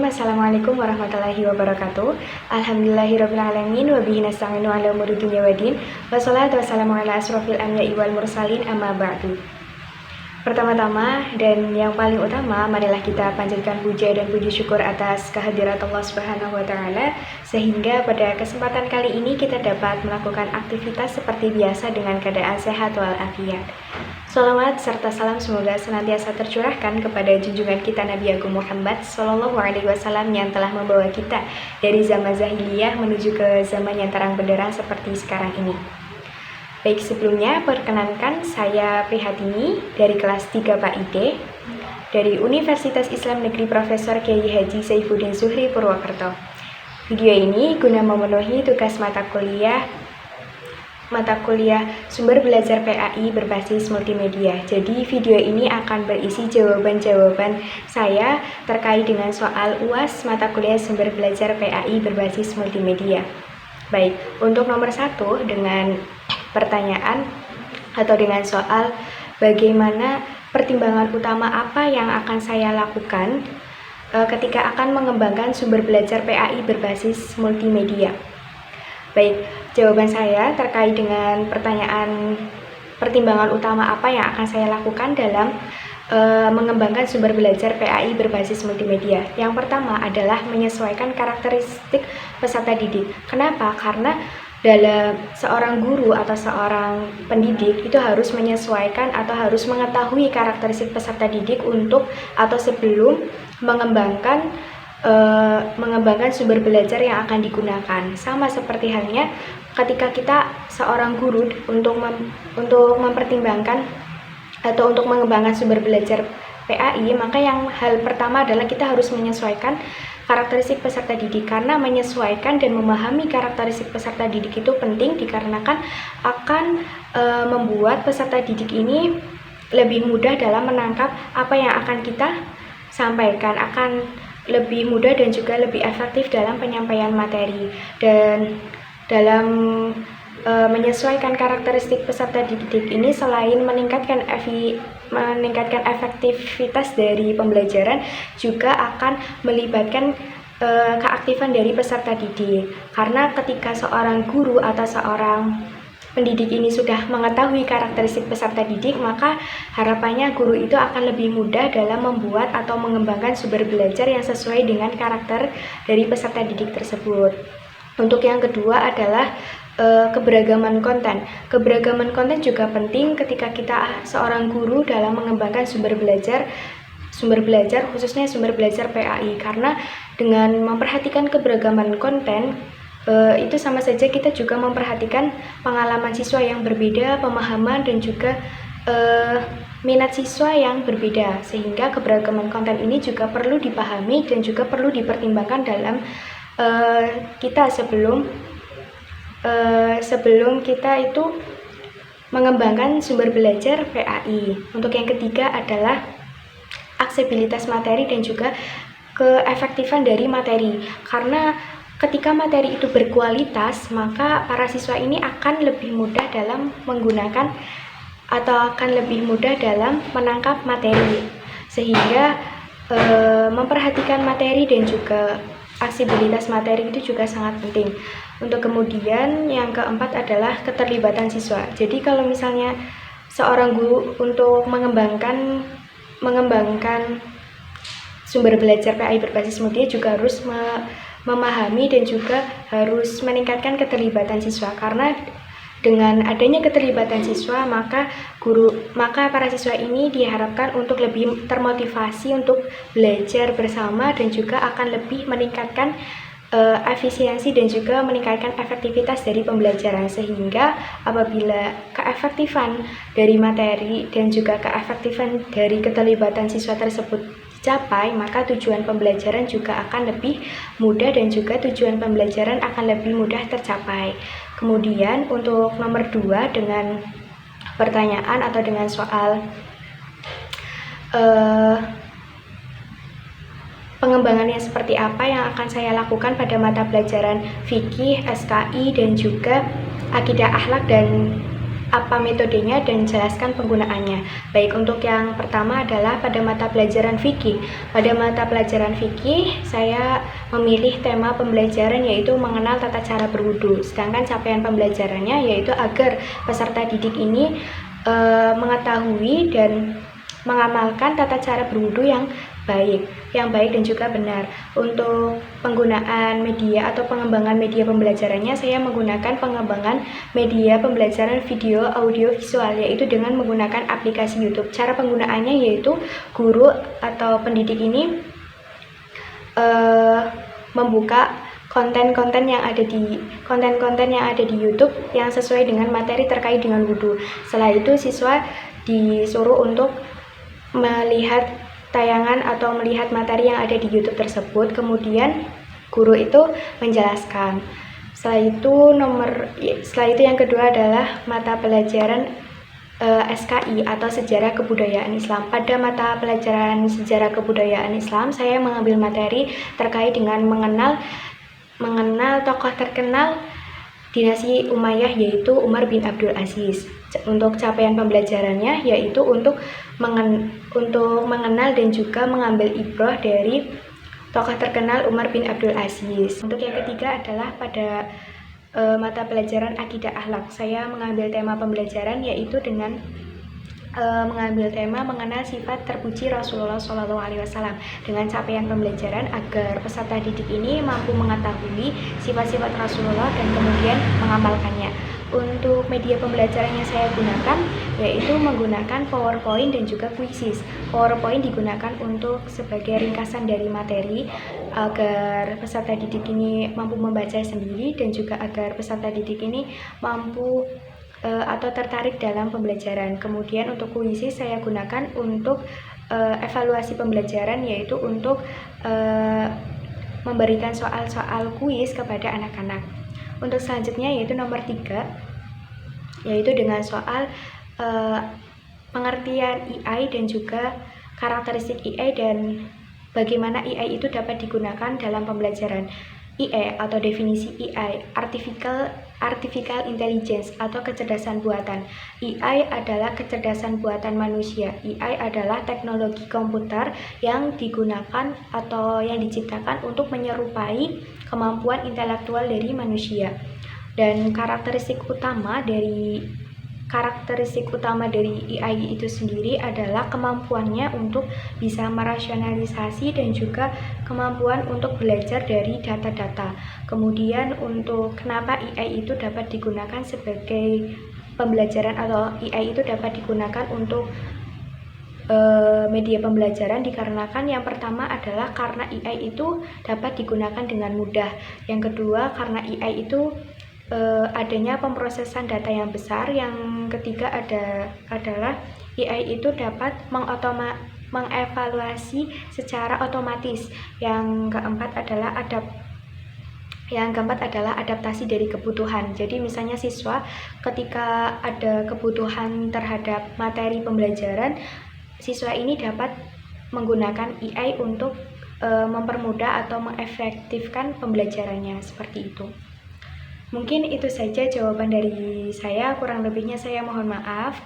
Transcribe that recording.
Assalamualaikum warahmatullahi wabarakatuh. Alhamdulillahirrabbilalamin. Wabihi nasta'inu ala umuri dunya waddin. Wassalatu wassalamu ala asrofil anbiya'i wal mursalin amma ba'du. Pertama-tama dan yang paling utama, marilah kita panjatkan puja dan puji syukur atas kehadirat Allah Subhanahu wa Ta'ala, sehingga pada kesempatan kali ini kita dapat melakukan aktivitas seperti biasa dengan keadaan sehat walafiat. Shalawat serta salam semoga senantiasa tercurahkan kepada junjungan kita Nabi Agung Muhammad Sallallahu Alaihi Wasallam yang telah membawa kita dari zaman jahiliyah menuju ke zaman yang terang benderang seperti sekarang ini. Baik, sebelumnya perkenankan saya Prihatini dari kelas 3 PAID dari Universitas Islam Negeri Profesor Kiai Haji Saifuddin Zuhri Purwokerto. Video ini guna memenuhi tugas mata kuliah sumber belajar PAI berbasis multimedia. Jadi video ini akan berisi jawaban-jawaban saya terkait dengan soal UAS mata kuliah sumber belajar PAI berbasis multimedia. Baik, untuk nomor 1 dengan pertanyaan atau dengan soal bagaimana pertimbangan utama apa yang akan saya lakukan ketika akan mengembangkan sumber belajar PAI berbasis multimedia. Baik, jawaban saya terkait dengan pertanyaan pertimbangan utama apa yang akan saya lakukan dalam mengembangkan sumber belajar PAI berbasis multimedia. Yang pertama adalah menyesuaikan karakteristik peserta didik. Kenapa? Karena dalam seorang guru atau seorang pendidik itu harus menyesuaikan atau harus mengetahui karakteristik peserta didik untuk atau sebelum mengembangkan sumber belajar yang akan digunakan. Sama seperti halnya ketika kita seorang guru untuk mempertimbangkan atau untuk mengembangkan sumber belajar PAI, maka yang hal pertama adalah kita harus menyesuaikan karakteristik peserta didik, karena menyesuaikan dan memahami karakteristik peserta didik itu penting dikarenakan akan membuat peserta didik ini lebih mudah dalam menangkap apa yang akan kita sampaikan, akan lebih mudah dan juga lebih efektif dalam penyampaian materi. Dan dalam menyesuaikan karakteristik peserta didik ini selain meningkatkan efektivitas dari pembelajaran, juga akan melibatkan keaktifan dari peserta didik. Karena ketika seorang guru atau seorang pendidik ini sudah mengetahui karakteristik peserta didik, maka harapannya guru itu akan lebih mudah dalam membuat atau mengembangkan sumber belajar yang sesuai dengan karakter dari peserta didik tersebut. Untuk yang kedua adalah keberagaman konten. Keberagaman konten juga penting ketika kita seorang guru dalam mengembangkan sumber belajar khususnya sumber belajar PAI, karena dengan memperhatikan keberagaman konten itu sama saja kita juga memperhatikan pengalaman siswa yang berbeda, pemahaman dan juga minat siswa yang berbeda, sehingga keberagaman konten ini juga perlu dipahami dan juga perlu dipertimbangkan dalam kita sebelum kita itu mengembangkan sumber belajar PAI. Untuk yang ketiga adalah aksesibilitas materi dan juga keefektifan dari materi. Karena ketika materi itu berkualitas, maka para siswa ini akan lebih mudah dalam menggunakan atau akan lebih mudah dalam menangkap materi. Sehingga memperhatikan materi dan juga aksesibilitas materi itu juga sangat penting. Untuk kemudian yang keempat adalah keterlibatan siswa. Jadi kalau misalnya seorang guru untuk mengembangkan sumber belajar PAI berbasis media juga harus memahami dan juga harus meningkatkan keterlibatan siswa, karena dengan adanya keterlibatan siswa maka para siswa ini diharapkan untuk lebih termotivasi untuk belajar bersama dan juga akan lebih meningkatkan efisiensi dan juga meningkatkan efektivitas dari pembelajaran, sehingga apabila keefektifan dari materi dan juga keefektifan dari keterlibatan siswa tersebut dicapai, maka tujuan pembelajaran juga akan lebih mudah dan juga tujuan pembelajaran akan lebih mudah tercapai. Kemudian untuk nomor 2 dengan pertanyaan atau dengan soal pengembangannya seperti apa yang akan saya lakukan pada mata pelajaran fikih, SKI dan juga akidah akhlak dan apa metodenya dan jelaskan penggunaannya. Baik, untuk yang pertama adalah pada mata pelajaran fikih. Pada mata pelajaran fikih, saya memilih tema pembelajaran yaitu mengenal tata cara berwudu. Sedangkan capaian pembelajarannya yaitu agar peserta didik ini mengetahui dan mengamalkan tata cara berwudu yang baik dan juga benar. Untuk penggunaan media atau pengembangan media pembelajarannya, saya menggunakan pengembangan media pembelajaran video, audio, visual, yaitu dengan menggunakan aplikasi YouTube. Cara penggunaannya yaitu guru atau pendidik ini membuka konten-konten yang ada di YouTube yang sesuai dengan materi terkait dengan wudhu. Setelah itu siswa disuruh untuk melihat tayangan atau melihat materi yang ada di YouTube tersebut, kemudian guru itu menjelaskan. Setelah itu yang kedua adalah mata pelajaran SKI atau Sejarah Kebudayaan Islam. Pada mata pelajaran Sejarah Kebudayaan Islam, saya mengambil materi terkait dengan mengenal tokoh terkenal dinasti Umayyah yaitu Umar bin Abdul Aziz. Untuk capaian pembelajarannya yaitu untuk mengenal dan juga mengambil ibrah dari tokoh terkenal Umar bin Abdul Aziz. Untuk yang ketiga adalah pada mata pelajaran Akidah Akhlak. Saya mengambil tema pembelajaran yaitu dengan mengambil tema mengenal sifat terpuji Rasulullah SAW. Dengan capaian pembelajaran agar peserta didik ini mampu mengetahui sifat-sifat Rasulullah dan kemudian mengamalkannya. Untuk media pembelajaran yang saya gunakan yaitu menggunakan PowerPoint dan juga Quizzes. PowerPoint digunakan untuk sebagai ringkasan dari materi agar peserta didik ini mampu membaca sendiri dan juga agar peserta didik ini mampu atau tertarik dalam pembelajaran. Kemudian untuk Quizzes saya gunakan untuk evaluasi pembelajaran, yaitu untuk memberikan soal-soal kuis kepada anak-anak. Untuk selanjutnya yaitu nomor 3, yaitu dengan soal pengertian AI dan juga karakteristik AI dan bagaimana AI itu dapat digunakan dalam pembelajaran. AI atau definisi AI, Artificial Intelligence atau kecerdasan buatan. AI adalah kecerdasan buatan manusia. AI adalah teknologi komputer yang digunakan atau yang diciptakan untuk menyerupai kemampuan intelektual dari manusia. Dan karakteristik utama dari AI itu sendiri adalah kemampuannya untuk bisa merasionalisasi dan juga kemampuan untuk belajar dari data-data. Kemudian untuk kenapa AI itu dapat digunakan sebagai pembelajaran atau AI itu dapat digunakan untuk media pembelajaran, dikarenakan yang pertama adalah karena AI itu dapat digunakan dengan mudah. Yang kedua karena AI itu adanya pemrosesan data yang besar. Yang ketiga adalah AI itu dapat mengevaluasi secara otomatis. Yang keempat adalah adaptasi dari kebutuhan. Jadi misalnya siswa ketika ada kebutuhan terhadap materi pembelajaran, siswa ini dapat menggunakan AI untuk mempermudah atau mengefektifkan pembelajarannya, seperti itu. Mungkin itu saja jawaban dari saya. Kurang lebihnya saya mohon maaf.